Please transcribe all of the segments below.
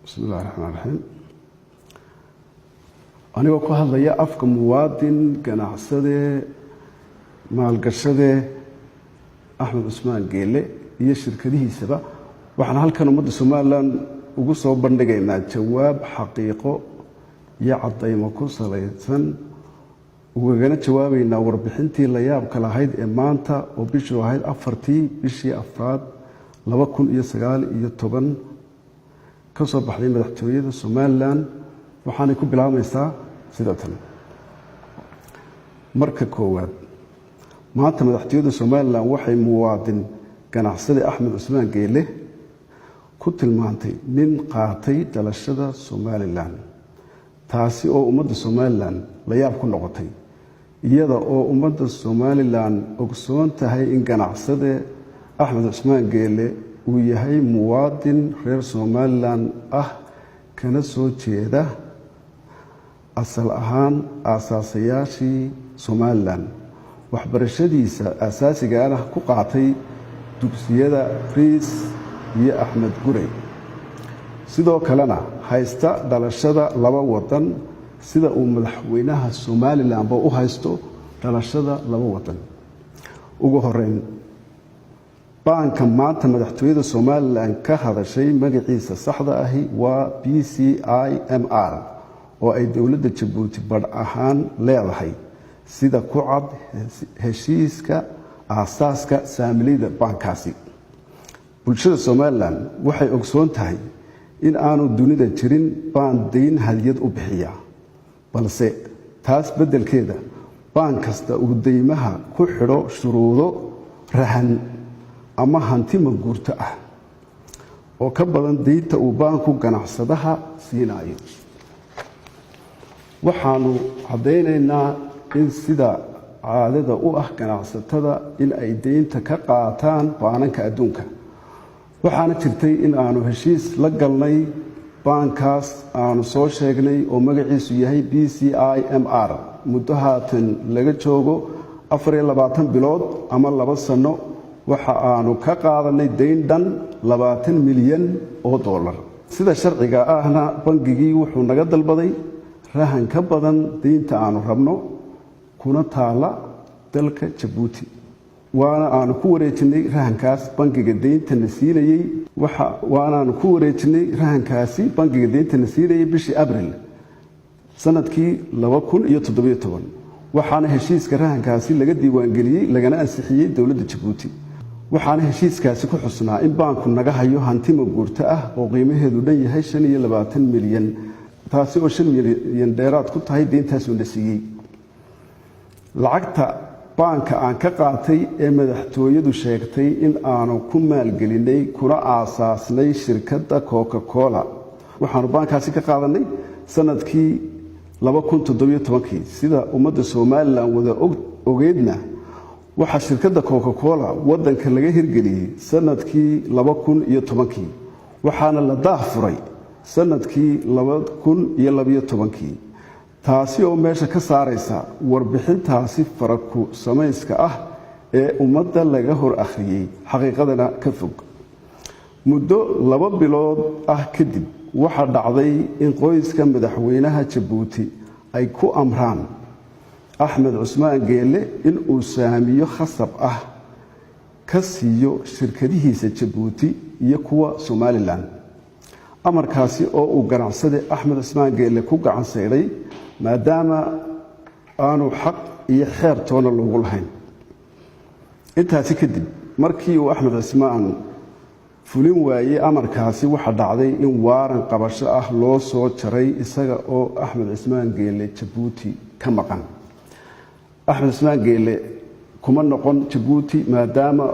بسم الله الرحمن الرحيم. أنا وكو هذا أفك موادين كنعسده مالقشده أحمد عثمان قيلي هي شركته سبا وحنا هل كانوا مد سومالان ugu soo bandhigaynaa jawaab xaqiiqo iyo cadeymo ku salaysan ugana jawaabaynaa warbixintii la yaabka lahayd ee maanta oo bishii ahayd 4tii bishii afraad 2019 ka soo baxday madaxtooyada Soomaaliland waxaanay ku bilaabaysaa sida tan marka koowaad maanta madaxtooyada Soomaaliland waxay muwaadin ganacsade Axmed Cusmaan Geele ku tilmaantay nin qaatay dalashada Soomaaliland taasi oo ummadda Soomaaliland la yaab ku noqotay iyada oo ummadda Soomaaliland ogsoon tahay in ganacsade Axmed Cusmaan Geele uu yahay muwaadin reer Soomaaliland ah kana soo jeeda asal ahaan aasaasiyaashii Soomaaliland waxbarashadiisa asaasiga ah ku qaatay dugsiyada Riis iyo Axmed Gurey sidoo kalena haysta dhalashada laba wadan sida uu madaxweynaha Soomaaliland u haysto dhalashada laba wadan ugu horeyn banka maanta madaxtooyada Soomaaliland ka hadashay magaciisa saxda ahi waa BCIMR oo ay dawladda Djibouti bad ahaan leedahay sida ku cad heshiiska aasaaska saamilida bankaasi bulshada Soomaaliland waxay ogsoon tahay in aanu dunida jirin baan deyn hadiyad u bixiya balse taas bedelkeeda baan kasta uu deymaha ku xidho shuruudo rahan ama hanti maguurto ah oo ka badan deynta uu baanku ganacsadaha siinayo waxaanu cadeynaynaa in sida caadada u ah ganacsatada in ay deynta ka qaataan baananka adduunka waxaana jirtay in aanu heshiis la galnay baankaas aanu soo sheegnay oo magaciisu yahay BCIMR muddo haatan laga joogo 24 bilood ama 2 sano waxa aanu ka qaadanay deyn dhan 20 milyan oo dollar sida sharciga ahna bangigii wuxuu naga dalbaday rahan ka badan deynta aanu rabno kuna taala dalka Djibouti waana aanu ku wareejinay rahankaas bangiga deynta nasiinayay waana aanu ku wareejinay rahankaasi bangiga deynta nasiinayay bishii Abriil sanadkii 2017 waxaana heshiiska rahankaasi laga diiwaan geliyay lagana ansixiyay dawladda Djibouti waxaana heshiiskaasi ku xusnaa in baanku naga hayo hanti maguurto ah oo qiimaheedu dhan yahay 25 milyan taasi oo 5 milyan dheeraad ku tahay deyntaas uu nasiiyay lacagta banka aan ka qaatay ee madaxtooyadu sheegtay in aanu ku maalgelinay kuna aasaasnay shirkadda Coca-Cola waxaanu bankaasi ka qaadanay sanadkii 2017 sida ummadda Soomaaliland wada ogeedna waxa shirkadda Coca-Cola wadanka laga hirgeliyay sanadkii 2010 waxaana la daahfuray sanadkii 2012 taasi oo meesha ka saaraysa warbixintaasi faraku samayska ah ee ummadda laga hor akhriyay xaqiiqadana ka fog muddo 2 bilood ah kadib waxa dhacday in qoyska madaxweynaha Djibouti ay ku amraan Axmed Cusmaan Geele in uu saamiyo khasab ah ka siiyo shirkadihiisa Djibouti iyo kuwa Soomaaliland amarkaasi oo uu ganacsade Axmed Cusmaan Geele ku gacan sayray maadaama aanu xaq iyo xeer toona loogu lahayn intaasi kadib markii uu Axmed Cusmaan fulin waayay amarkaasi waxa dhacday in waaran qabasho ah loo soo jaray isaga oo Axmed Cusmaan Geele Djibouti ka maqan Axmed Cusmaan Geele kuma noqon Djibouti maadaama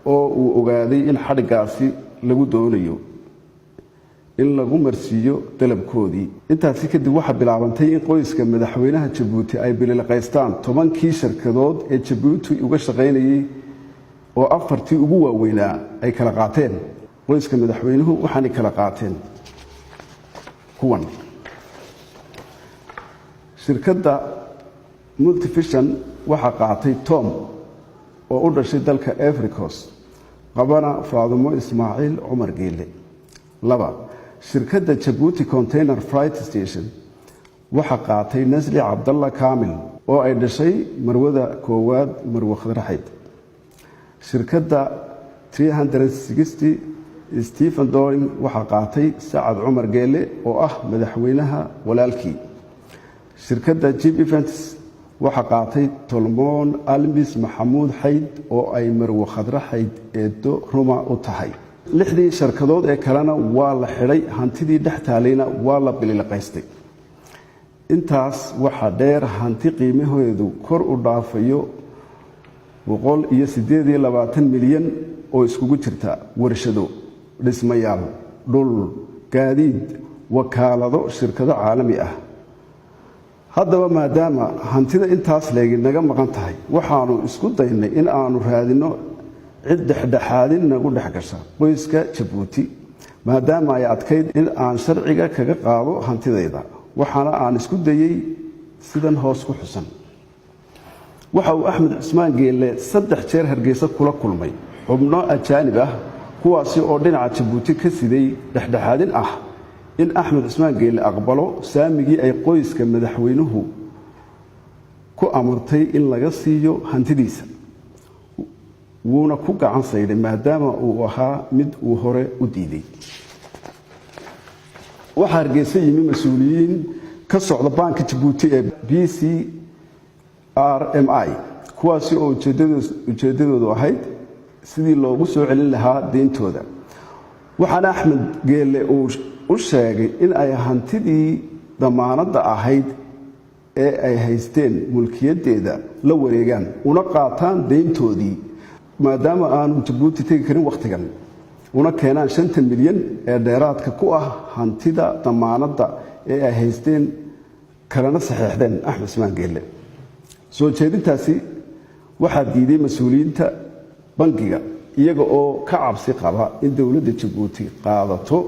oo uu ogaaday in xadhigaasi lagu doonayo in lagu marsiiyo dalabkoodii intaasi kadib waxa bilaabantay in qoyska madaxweynaha Djibouti ay bililqaystaan 10kii shirkadood ee Djibouti uga shaqeynayay oo 4tii ugu waaweynaa ay kala qaateen qoyska madaxweynuhu waxaana kala qaateen kuwan shirkadda Multivision waxa qaatay Tom oo u dhashay dalka Africa qabana Faadimo Ismaaciil Umar Geele 2 shirkadda Djibouti Container Freight Station waxa qaatay Nasli Cabdalla Kaamil oo ay dhashay marwada koowaad Marwo Khadraxayd. shirkadda 360 Stephen Doring waxa qaatay Saacad Cumar Geele oo ah madaxweynaha walaalkii. shirkadda Jeep Events waxa qaatay Tolmoon Almis Maxamuud Xayd oo ay Marwo Khadraxayd eedo ruma u tahay. lixdii shirkadood ee kalena waa la xidhay, hantidii dhex taalayna waa la biliqaystay. intaas waxa dheer hanti qiimaheedu kor u dhaafayo 128 milyan oo iskugu jirta warshado, dhismayaal, dhul, gaadiid, wakaalado, shirkado caalami ah. haddaba maadaama hantida intaas leegi naga maqan tahay, waxaanu isku daynay in aanu raadino cid dhexdhexaadin nagu dhex gasha qoyska Djibouti, maadaama ay adkayd in aan sharciga kaga qaado hantidayda. waxaana aan isku dayay sidan hoos ku xusan. waxa uu Axmed Cismaan Geele 3 jeer Hargeysa kula kulmay xubno ajaanib ah, kuwaasi oo dhinaca Djibouti ka siday dhexdhexaadin ah in Axmed Cismaan Geele aqbalo saamigii ay qoyska madaxweynuhu ku amartay in laga siiyo hantidiisa. wuuna ku gacan sayday maadaama uu ahaa mid uu hore u diiday. waxa Hargeysa yimi mas'uuliyiin ka socda Banka Djibouti ee BCRMI, kuwaasi oo ujeedadoodu ahayd sidii loogu soo celin lahaa deyntooda. waxaana Axmed Geele uu u sheegay in ay hantidii damaanadda ahayd ee ay haysteen mulkiyadeeda la wareegaan una qaataan deyntoodii, maadaama aanu Djibouti tegi karin waqtigan, una keenaan 50 milyan ee dheeraadka ku ah hantida damaanadda ee ay haysteen kalena saxeexdeen Axmed Cismaan Geele. soo jeedintaasi waxaa diiday mas'uuliyiinta bangiga, iyaga oo ka cabsi qaba in dowladda Djibouti qaadato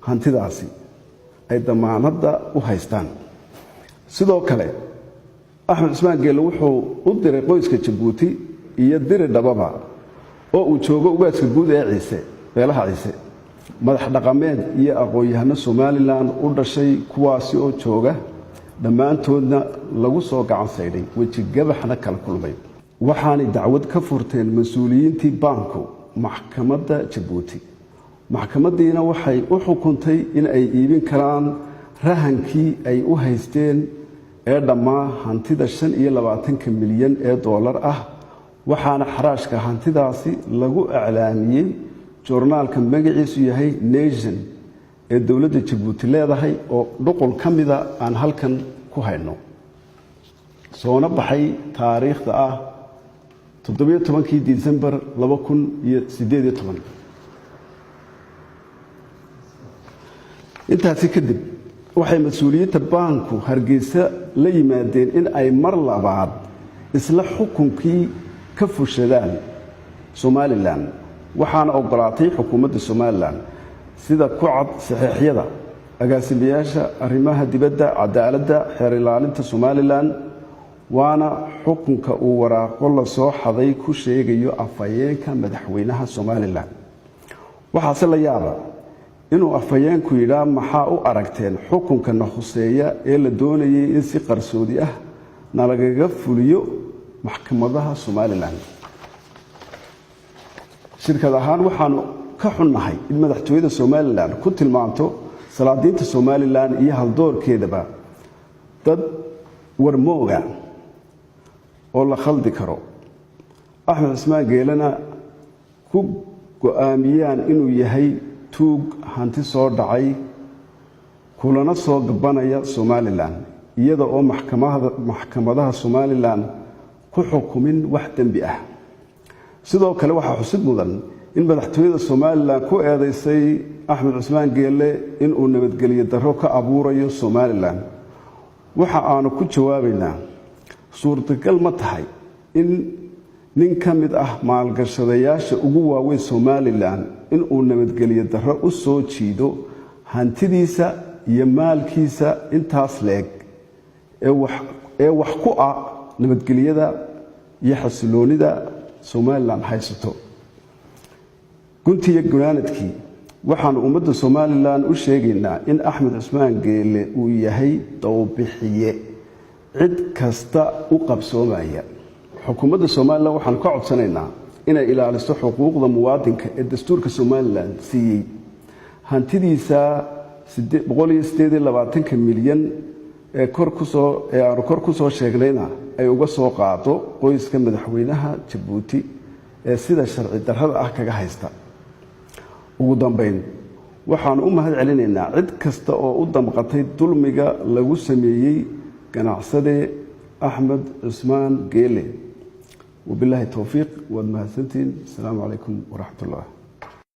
hantidaasi ay damaanadda u haystaan. sidoo kale Axmed Cismaan Geele wuxuu u diray qoyska Djibouti iyo diri dhababa oo uu joogo ugaaska guud ee Ciise beelaha Ciise, madax dhaqameed iyo aqoon-yahano Somaliland u dhashay, kuwaasi oo jooga dhammaantoodna lagu soo gacan sayday, weji gabaxna kala kulmay. waxaanay dacwad ka furteen mas'uuliyiintii banku maxkamadda Djibouti. maxkamadiina waxay u xukuntay in ay iibin karaan rahankii ay u haysteen ee dhammaa hantida 25 milyan ee dollar ah. waxaana xaraashka hantidaasi lagu iclaamiyey joornaalka magaciisu yahay Nation ee dowladda Djibouti leedahay, oo dhuqul ka mida aan halkan ku hayno, soona baxay taariikhda ah 17 Disembar 2018. intaasi kadib waxay mas'uuliyiinta banku Hargeysa la yimaadeen in ay mar labaad isla xukunkii ka fushadaan Somaliland, waxaana ogolaatay xukuumadda Somaliland sida ku cad saxiixyada agaasimayaasha arrimaha dibadda, cadaaladda, xeer ilaalinta Somaliland. waana xukunka uu waraaqo la soo xaday ku sheegayo afhayeenka madaxweynaha Somaliland. waxaase la yaaba inuu afhayeenku yidhaa maxaa u aragteen xukunka nakhuseeya ee la doonayay in si qarsoodi ah nalagaga fuliyo maxkamadaha Somaliland. shirkad ahaan waxaanu ka xunnahay in madaxtooyada Somaliland ku tilmaanto salaadiinta Somaliland iyo haldoorkeedaba dad warmooga oo la khaldi karo. Axmed Cismaan Geelena ku go'aamiyaan inuu yahay tuug hanti soo dhacay kulana soo gabanaya Somaliland, iyada oo maxkamadaha Somaliland ku xukumin wax dambi ah. sidoo kale waxaa xusid mudan in madaxtooyada Somaliland ku eedeysay Axmed Cismaan Geele in uu nabadgelyo darro ka abuurayo Somaliland. waxa aanu ku jawaabaynaa suurtagal ma tahay in nin ka mid ah maalgashadayaasha ugu waaweyn Somaliland in uu nabadgelyo darro u soo jiido hantidiisa iyo maalkiisa intaas leeg ee wax ku ah nabadgelyada iyo xasiloonida Somaliland haysato. guntiga gunaanadkii waxaan ummadda Somaliland u sheegaynaa in Axmed Cismaan Geele uu yahay dawbixiye cid kasta u qabsoomaya xukuumadda Somaliland waxaan ka codsanaynaa inay ilaaliso xuquuqda muwaadinka ee dastuurka Somaliland siiyay hantidiisa 128 milyan ee kor ku soo sheegnayna ay uga soo qaado qoyska madaxweynaha Djibouti ee sida sharci darrada ah kaga haysta ugu dambeyn waxaan u mahad celinaynaa cid kasta oo u damqatay dulmiga lagu sameeyay ganacsade Axmed Cismaan Geele wabillahi tawfiiq wa mahadsantiin. Assalaamu alaykum wa rahmatullah.